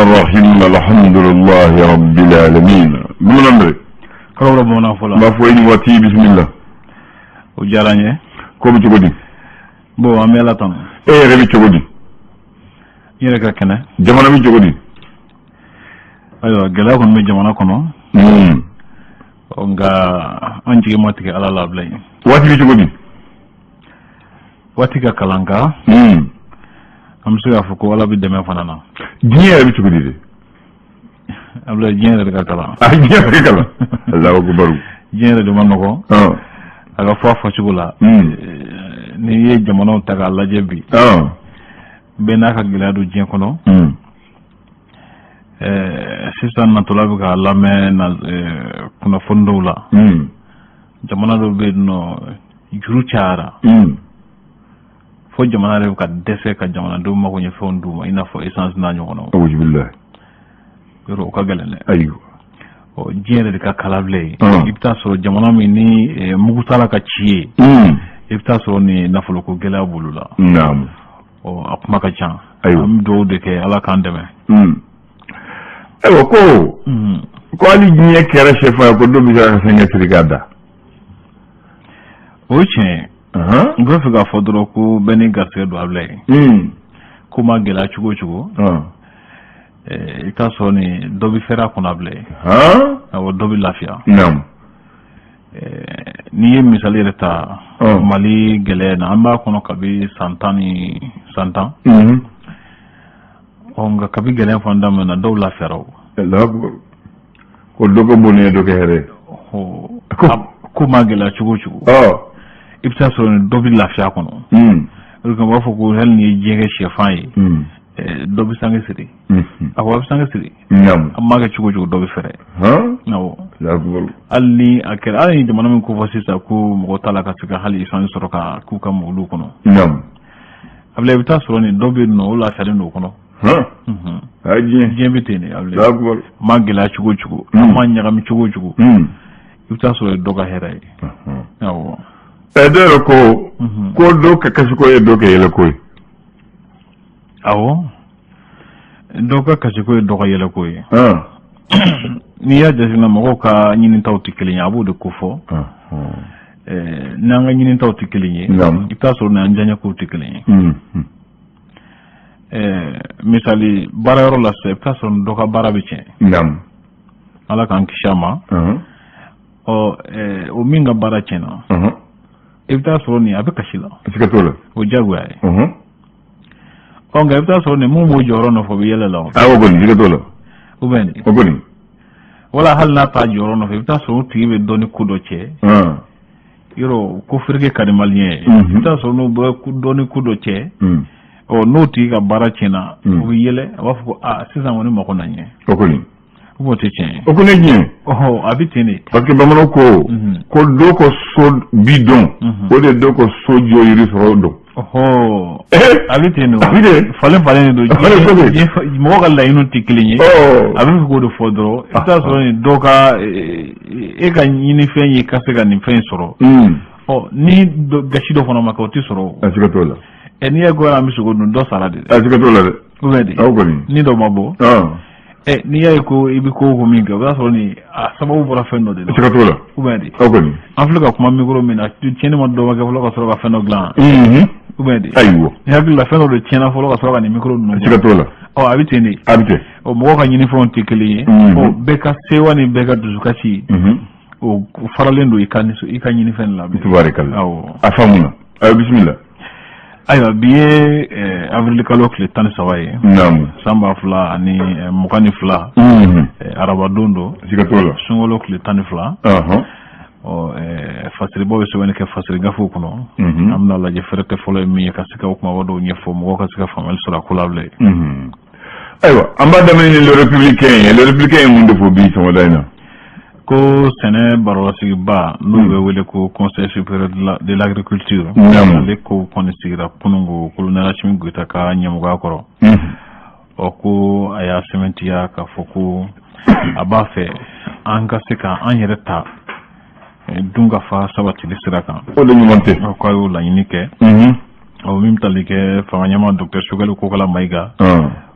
الرحيم الحمد لله رب العالمين من أمر كرو ربنا فلا ما فوين واتي بسم الله وجاراني كم تقولي بو أميلا تون إيه غبي تقولي يركا كنا جمانا مي تقولي أيوة جلا كون مي جمانا كونو onga anji matike ala lablay wati bi tugodi wati ka kalanga am suya fuko wala bi deme fanana jiere bi tugodi de abla jiere ka kala jiere kala Allahu akbar jiere de manoko aga fofa chugula ni ye jamono taga alla jebi bena ka giladu jien kono sisan na tolabu ka lame na kuna fondo la jamana do be no juru chara fo jamana re ka defe ka jamana do ma ko nye fondu ma ina fo essence na nyo kono auzu billahi yoro ka galene ayu o jere ka kalable ibta so jamana mi ni mugutala ka chiye ibta so ni nafolo ko gela bulula naam o akuma ka chan am do de ke ala kan deme ewo ko ali jiye kere chefa ko do bi ja senya trigada oche ngo figa fodoro ko beni garse do able kuma gela chugo ita so ni dobi fera ko nable awo dobi lafia nam ni misali reta mali gele na amba kono kabi santan onga kabi gele fondam na do lafia raw ko dogo bone do kere ko magela chugo ibsa so ni dobi lafia kono ko ba fo ko hel ni jege chefai dobi sangesiri awa sangesiri amma ga chugo dobi fere no alli akere ali jamana min ko fasisa ko mo tala ka sika hali isan soroka ku kam mulu kono able ibta so ni dobi no la fere no kono aji jembitene able magela chugo amma nyaga mi chugo ibta so doga heray awo edero ko do ka kasiko e do ke yele koy awo do ka kasiko e do ka yele koy ni ya jasina mo ka nyini tawti kilinya abu de kufo nanga nyini tawti kilinya ibta so na njanya ko tikilinya misali barayoro la se person do ka barabiche ndam ala kan kishama o minga barachena ibta so ni abika shila sikatola o jagwa onga ibta so ni mumu joro no fo yele law awo goni sikatola ubeni ogoni wala hal na ta joro no ibta so tibe doni kudo che yoro ko firge kadimalien ibta so no bo doni kudo che o noti ka barachena o yele wafo sisan woni mako nanye ogoni ko techen okune nyi abitene parce que bamano ko do ko so bidon ko de do ko so joyiri so do abitene falen do mo galla inu tiklinye abin ko do fodro ita so ni doka e ka nyini fenyi kasega ni fen soro ni gashido fono makoti soro asikatola eni ego na misugo do salade asikatola de awgoni ni do mabo ni ya ko ibi ko ko minga ba so ni sababu bora fenno de sikatola ubedi ogoni afrika kuma migro mina tiene mo do ga folo so ga fenno glan ubedi aywo ya bi la fenno de tiena folo so ga ni micro no sikatola abite o mo ka nyini front tikeli o beka sewani beka duzukati o faralendo ikani so ikanyini fen la tubarakallah afamuna bismillah aywa biye avril kalokle tan sawaye nam samba fla ani mukani fla araba dondo sikatola sungolo kle tan fla o fasiri bo so woni ke fasiri gafu kuno amna la je ferete folo mi ka sika ko ma wado nyefo mo ka sika famal sura kulable aywa ambada men le républicain mun defo bi so wadayna ko sene barwasi ba no wele ko conseil supérieur de l'agriculture le ko konisigira kunungo kulunara chimingu itaka nyamuga koro o ko aya sementiya ka foku abafe anga seka anyereta dunga fa sabati lisiraka o de nyumonte ko ayo la yinike o mimtalike fa nyama docteur Sugalu ko kala maiga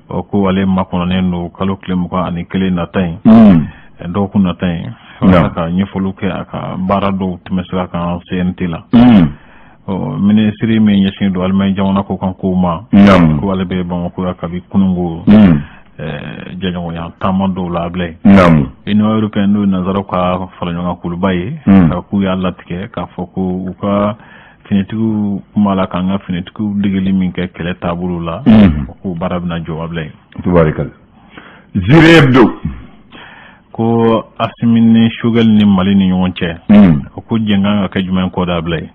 o ko ale makonnen do kalo kile mugan ani kelen nata ye dɔgɔkun nata ye walasa ka ɲɛfɔliw kɛ a ka baara dɔw tɛmɛsira kan CNT la minisiri min ɲɛsin don Allemagne jamana ko kan kow ma ko ale bɛ Bamako ya kabi kunungo jɛɲɔgɔnya taama dɔw la bilen Union européenne n'o nanzaraw ka fara ɲɔgɔn kan kuluba ye ka k'u y'a latigɛ k'a fɔ ko u ka finitigiw kuma la k'an ka finitigiw degeli min kɛ kɛlɛ taabolo la ko baara bɛna jɔ a bilen tubarikala Ziri Hebdo ko Asimi ni Shugel ni Mali ni ɲɔgɔn cɛ ko jɛnkan ka kɛ jumɛn kɔ da bilen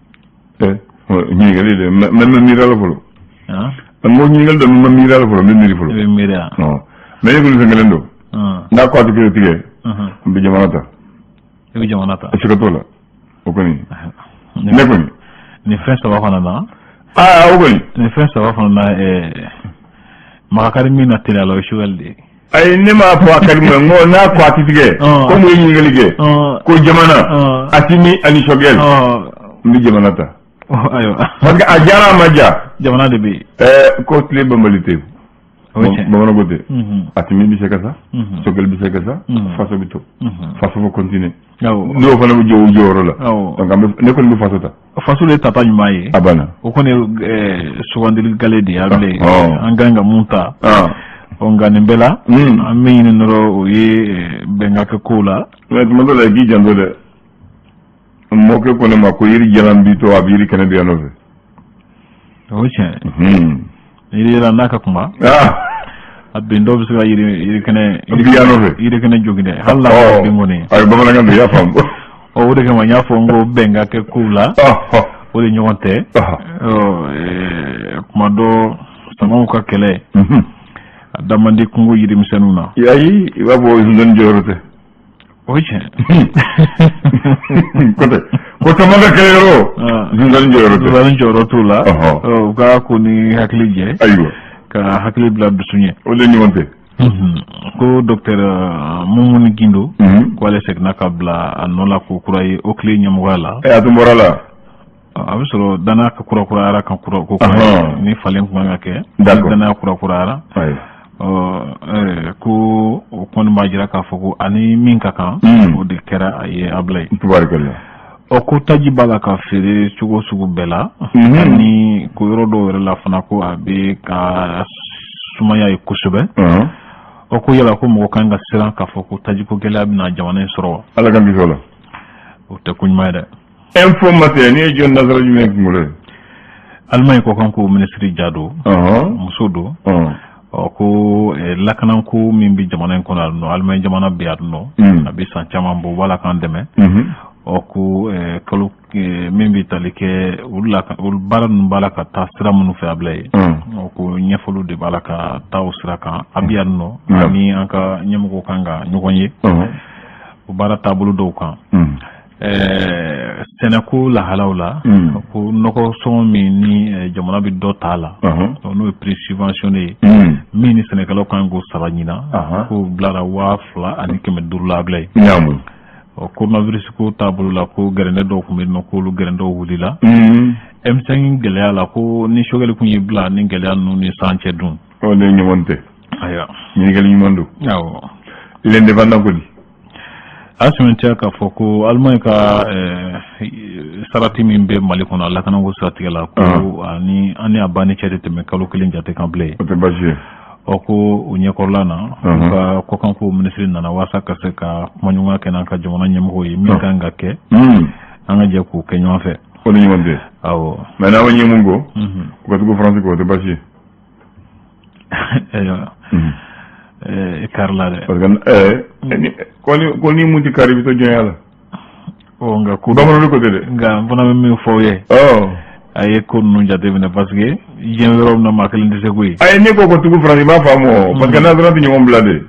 ɲininkali de mɛ miira la fɔlɔ mo ɲininkali dɔ ma miira la fɔlɔ n bɛ miiri fɔlɔ bɛ miiri mais e kɔni fɛn kelen don n'a ko a tɛ kelen tigɛ n bɛ jamana ta e bɛ jamana ta siga t'o la o kɔni ne kɔni nin fɛn saba fana na o kɔni nin fɛn saba fana na Makakari min na teliya la o ye Shugel de ye ayi ne m'a fɔ a ka di n ko n'a ko a tɛ tigɛ ko mun ye ɲininkali kɛ ko jamana Asimi ani Shugel n bɛ jamana ta ayiwa parce que a diyara a ma diya jamana de bɛ yen ko tile banbali tɛ bamanan ko tɛ Asimi bɛ se ka sa Shugel bɛ se ka sa faso bɛ to faso bɛ continuer n'o fana bɛ jɔ o jɔyɔrɔ la donc ne kɔni bɛ faso ta faso de tata ɲuman ye a banna o kɔni ye sugandili gale de ye a bilen an kan ka mun ta nka nin bɛɛ la an bɛ ɲini dɔrɔn o ye bɛnkan kɛ kow la mais tuma dɔ la i k'i janto dɛ mɔkɛ ko ne ma ko yiri jalan b'i to a bɛ yiri kɛnɛ di yan nɔfɛ o ye tiɲɛ yiri jalan n'a ka kuma a bin dɔw bɛ se ka yiri kɛnɛ jogi dɛ hali n'a ka bin kɔni ayi bamanankan don i y'a faamu o de kama n y'a fɔ n ko bɛnkan kɛ kow la o de ɲɔgɔn tɛ kuma dɔ samaw ka kɛlɛ a da man di kungo yirimisɛnninw na ayi i b'a fɔ zundani jɔyɔrɔ tɛ o ye tiɲɛ ko tɛ ko sama ka kɛlɛ yɔrɔ zundani jɔyɔrɔ t'o la u ka ko ni hakili jɛ ayiwa ka hakili bila dusu ɲɛ o de ɲɔgɔn tɛ ko docteur Mumuni Gindo ko ale seginna ka bila a nɔ la ko kura ye o tile ɲɛmɔgɔya la a tun bɔra la a bɛ sɔrɔ danaya ka kurakurayara kan ko kura ni falen kun kan ka kɛ danaya kurakurayara ko o kɔni b'a jira k'a fɔ ko ani min ka kan o de kɛra a ye a bila ye ko taji b'a la ka feere cogo sugu bɛɛ la ani ko yɔrɔ dɔw yɛrɛ la fana ko a bɛ ka sumaya ye kosɛbɛ ko yala ko mɔgɔ kan ka siran k'a fɔ ko taji ko gɛlɛya bɛna jamana in sɔrɔ wa ala ka bi la o tɛ ko ɲuman ye dɛ info matɛ ni ye jɔn nasara jumɛn kunkolo ye Allemagne ko kan ko ministre Jado muso do ko lakanako min bɛ jamana in kɔnɔ nɔ Allemagne jamana bɛ yan nɔ a bɛ san caman bɔ wala kan dɛmɛ ko kalo min bɛ tali kɛ olu baara ninnu b'a la ka taa sira minnu fɛ a bila ye ko ɲɛfɔliw de b'a la ka taa o sira kan a bɛ yan nɔ ani an ka ɲɛmɔgɔw kan ka ɲɔgɔn ye o baara taabolo dɔw kan sɛnɛko lahalaw la ko nɔgɔ sɔngɔ min ni jamana bɛ dɔ t'a la n'o ye prix subventionné ye min ni sɛnɛkɛlaw kan k'o sara ɲina ko bilara 2,500 la bila ye coronavirus ko taabolo la ko gɛrɛndɛ dɔw tun bɛ yen nɔ k'olu gɛrɛndɛw wulila M5 gɛlɛya la ko ni Shugel kun y'i bila ni gɛlɛya ninnu ni san cɛ dun o de ɲɔgɔn tɛ ayiwa ɲininkali ɲuman don awɔ l'indépendant kɔni a sɛmɛntiya k'a fɔ ko Allemagne ka sarati min bɛ Mali kɔnɔ lakanako siratigɛ la ko ani an y'a banni cɛ de tɛmɛ kalo 1 jate kan bilen o tɛ baasi ye ko o ɲɛkɔrɔla na u ka kɔkanko minisiri nana walasa ka se ka kumaɲɔgɔnya kɛ n'an ka jamana ɲɛmɔgɔw ye min kan ka kɛ an ka jɛ k'o kɛ ɲɔgɔn fɛ o ni ɲɔgɔn tɛ awɔ mais n'aw ɲɛ mun ko u ka tugu faransi kɔ o tɛ baasi ye kari la dɛ parce que ko ni mun tɛ kari i bɛ to jɔnya la nka ko bamananw ko tɛ dɛ nka n fana bɛ min fɔ aw ye a ye ko ninnu jateminɛ parce que diɲɛ yɔrɔ min na maa kelen tɛ se ko ye ne ko tugu faransi i b'a faamu parce que nanzara tɛ ɲɔgɔn bila de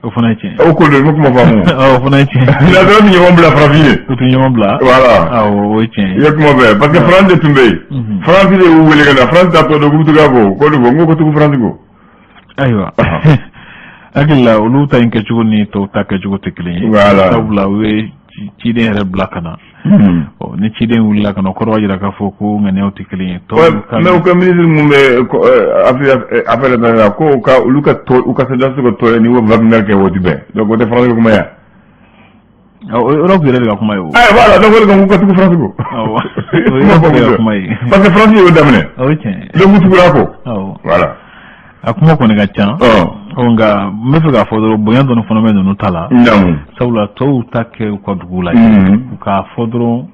o fana ye tiɲɛ o ko don i bɛ kuma faamu o fana ye tiɲɛ nanzara tɛ ɲɔgɔn bila farafin ye o tɛ ɲɔgɔn bila voilà o ye tiɲɛ i ye kuma bɛɛ parce que faransi de tun bɛ yen faransi de y'u wele ka na faransi t'a tɔ dɔn k'u bɛ to k'a fɔ ko de fɔ n ko tugu faransi ko ayiwa hakili la olu ta in kɛcogo ni tɔw ta kɛcogo tɛ kelen ye sabula u ye ciden yɛrɛ bila ka na ni ciden wulila kana koro jira ka fo ko ngane o tikli to mais ko ministre mumbe affaire da ko ka luka to u ka sada ko to ni wo Wagner ke wodi be donc o de France ko maya Europe dire ga kuma yo voilà donc ko ko ko France ko parce que France yo damne donc mutu ko voilà akuma ko ne ga chan nga mefe ga fodoro boyan don phénomène no tala sawla to take ko dugula ka fodoro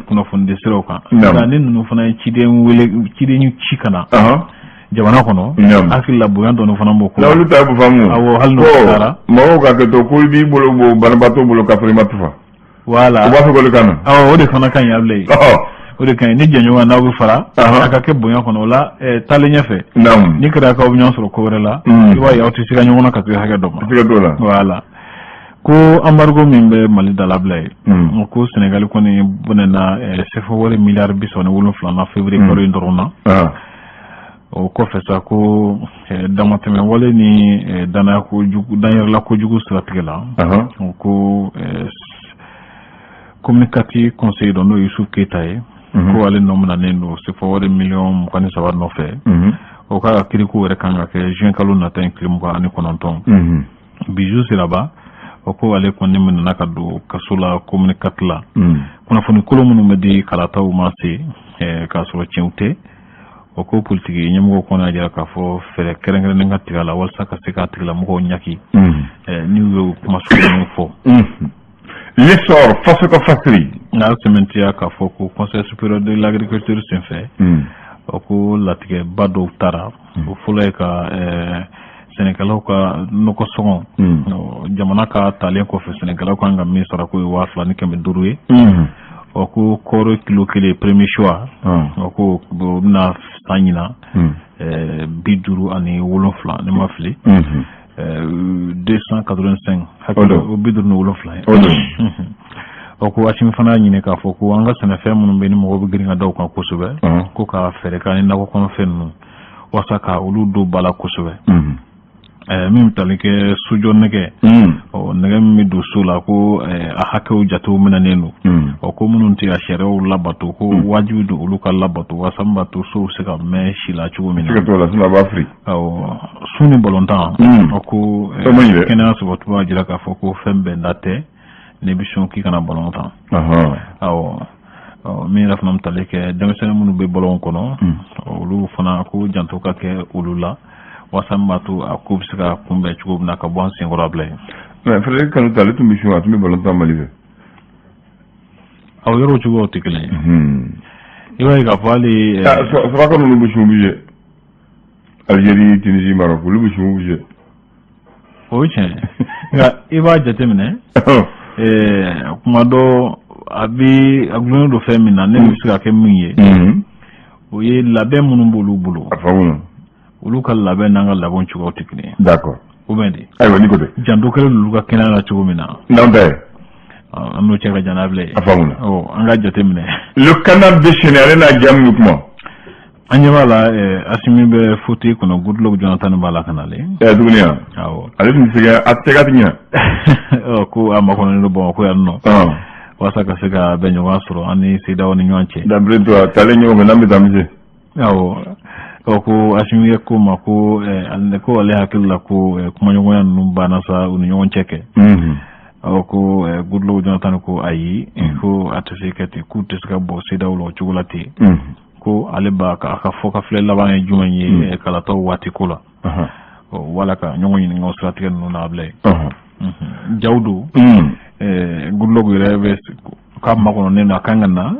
kuno fonde sero ka da nin no fana ciden ñu cikana jamana kono akilla boyan don fana mboko lawlu ta bu famu awo halno dara mawo ka to ko bi bolo bo banbato bolo ka fri matufa wala o ba ko le kana awo de fana kan yable o de kan ni janyo na bu fara aka ke boyan kono la tale nyafe ni kra ka obnyon soro ko rela wa ya otu sika nyona ka ha ga do wala ko embargo mimbe mali dalablay ko Sénégal ko ni bonena sefo wore milliard bisone wulun flana février ko ndorona o ko fesa ko damateme wala ni dana ko jugu d'ailleurs la ko jugu stratégie la ko communicatif conseil dono Youssouf Keitaye ko ale nomna nendo sefo wore million ko ni sabar no fe o ka kiriku wore kanga ke juin kalo na tan klim ko ani kononton bijou siraba o ko ale ko ni men nakado kasula communicatif la kuna foni kolomunu medi kalata o masi kasula cewte o ko politique nyamgo ko na jara ka fo fere kerengere nga tigala wal saka sika tigala mo nyaki ni wo kuma so fo l'essor face ko factory na sementia ka fo ko conseil supérieur de l'agriculture sen fait o ko latige bado tara o fulay ka Sénégal ko no ko songo jamana ka talen ko fe Sénégal ko nga mi sara ko wa fla ni kembe duruye o ko koro kilo kele premier choix o ko na tanyina biduru ani wolofla ne mafli 285 hakko biduru no wolofla o ko achimi fana nyine ka fo ko anga sana fe mun be ni mo be gringa daw kan ko sube ko ka fere kan na ko kon fennu wasaka ulu do bala ko sube min talike sujo nege o nege mi do sula ko a hakko jatu mina nenu o ko munun ti asherew labatu ko wajudu uluka labatu wasambatu so sika me shila chugo mina sika to la suna ba fri o suni bolontan o ko kena so botu wajira ka foko fembe ndate ne bishon ki kana bolontan awo mi rafnam talike demesene munu be bolon kono ulu fana ko janto ka ke ulula wasambatu akubsika kumbe chugo na ka bon singorable mais frère kanu tale tu mission atumi bolontan malive aw yoro chugo tikle iwa ga fali so ko no mission buje Algérie Tunisie Maroc lu mission buje o chen ga iwa jatemne kuma do abi aglono do femina ne bisika ke minye o ye labem munun bolu bulu afawuno ulu kala labem nanga labon chugo tikne d'accord o bendi aywa ni ko de jando kala lu ka kenala chugo mina nande amno chega janable afawuno o anga jatemne le canal déchaîné na jamu kuma anyabala asimi be foti kono Goodluck Jonathan bala kanale dunia awo ale ni sega atega tinya o ko amakono no bon ko yanno wasaka sega benyo wasro ani sida woni nyanche d'après toi tale nyo ngana mbitamje awo o ko asimi ko mako alne ko ale hakilla ko kuma nyo yan numbana sa uni nyon cheke o ko Goodluck Jonathan ko ayi ko atsekati ku teska bo sida wolo chugulati ko ale ba ka foka fle laban jumanye kala to wati kula wala ka nyongo ni ngo strategie no na ble jawdu Goodluck rebe ka makono ne na kangana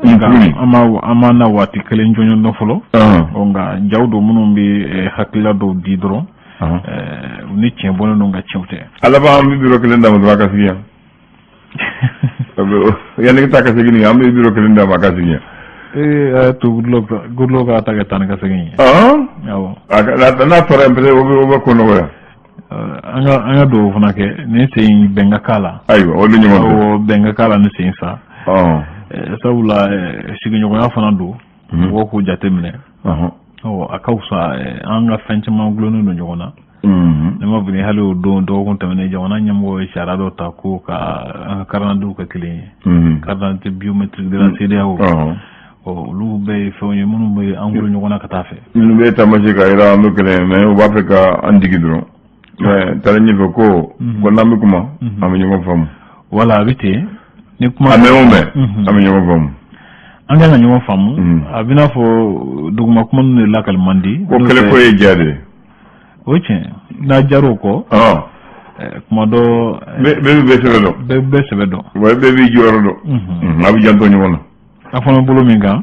ama na wati kele njonyo no folo o nga jawdu munum bi hakila do didro ni chembono no nga chewte ala ba am biro kele ndam do akasiya yani ta ka segini am biro kele ndam akasiya to Goodluck ataka tan ka segini yawo na tore empete o ko no ya anga do funake ne sey benga kala aywa o dunyo o benga kala ne sey sa sabula siginyo ko afana do wo ko jatemne o akausa anga fenchama glono no nyona ma bini halu don dogon tamane jawana nyamgo shara do ta ko ka karana du ka kile karana te biometrique de la CEDEAO o lu be fewni munu be angulu nyona ka tafe lu be tamaji ka ira ando kele mais o ba fe ka andigi dron mais tala ni ko nambi kuma am nyongo fam wala bité ni kuma am nyongo fam anga na nyongo fam abina fo duguma kuma ne lakal mandi ko kele ko e jade oche na jaro ko kuma do be sebedo way be bi joro do abi janto nyona afana bulu minga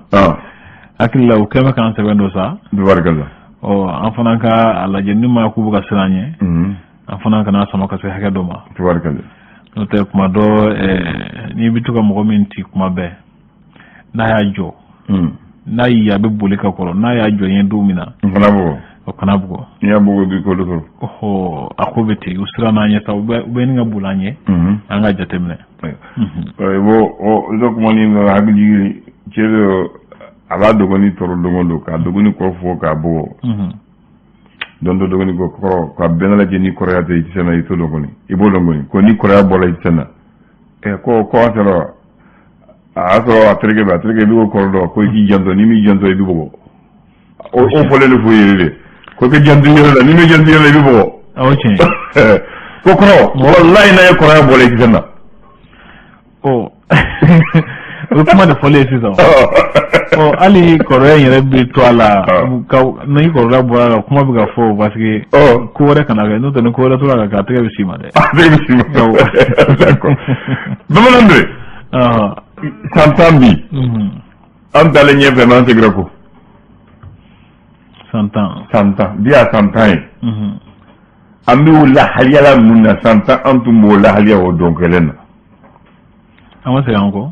akilla o kema kan sebedo sa dubarkalla o afana ka ala jenni ma ku buga siranye afana kana sama ka se haka do ma dubarkalla no te kuma do ni bituka mo minti kuma be na ya jo na ya be bulika ko na ya jo yen dumina fana bo o kana bugo ya bugo bi ko do oho akobeti usira na nya taw be ni ngabulanye anga jatemne bo o do ko moni no hagji cero ala dogo ni toro dogo ka dogo ni ko fo ka bo don dogo ni ko ka benala jeni korea te tsena ito dogo ni ibo dogo ni ko ni korea bola tsena ko asero atrege bi ko do ko ji jando ni mi jando bi bo o fole le fo yele ko ke jandu yele ni mi jandu yele bi bo awche ko wallahi na ko ra bola tsena o kuma da fole sisan o ali kɔrɔya yɛrɛ bi to a la ni kɔrɔya bɔra la kuma bɛ ka fɔ parce que ko wɛrɛ kana kɛ n'o tɛ ni ko wɛrɛ tora la k'a tɛgɛ bɛ s'i ma dɛ. tɛgɛ bɛ s'i ma d'accord bamanan de santan bi an dalen ɲɛfɛ n'an seginna ko santan bi a santan ye an bɛ o lahaliyala mun na santan an tun b'o lahaliya o don kelen na. an ma segin an kɔ.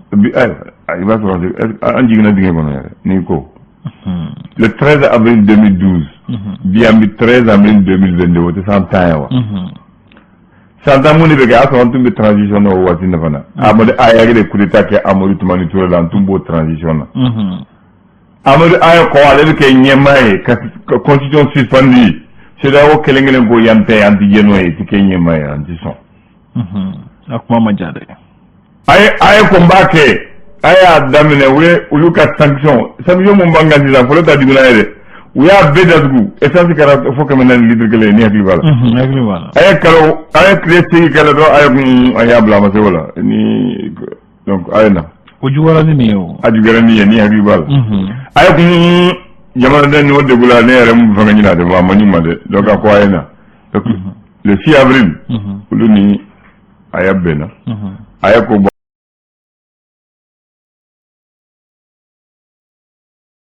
I b'a sɔrɔ an jiginna dingɛ kɔnɔ yɛrɛ n'i ko le 13 avril 2012 bi an bi 13 avril 2022 o tɛ san 10 ye wa san 10 mun de bɛ kɛ a sɔrɔ an tun bɛ transition na o waati na fana Amadu Aya de coup d'état kɛ Amadu Tumani Ture la an tun b'o transition na Amadu Aya kɔ ale bɛ kɛ ɲɛmaa ye ka constitution suspendi CEDEAO kelen kelen ko yan tɛ an ti jɛn'o ye i ti kɛ ɲɛmaa ye an ti sɔn a kuma ma ja dɛ a ye ko n b'a kɛ a y'a daminɛ olu ka sanction mun b'an kan sisan fɔlɔ ta diguna ye dɛ u y'a bɛɛ datugu essence kɛra fo 400 litres kelen ni hakili b'a la a ye tile 8 kɛ dɔrɔn a y'a bila a ma se o la ni donc a ye na o juguyara ni nin ye o a juguyara ni ye ni hakili b'a la a ye kun jamanaden ni o degu la ne yɛrɛ mun fɛngɛ ɲini a de a ma ɲi ma dɛ donc a ko a ye na le 6 avril olu ni a y'a bɛnna a ye ko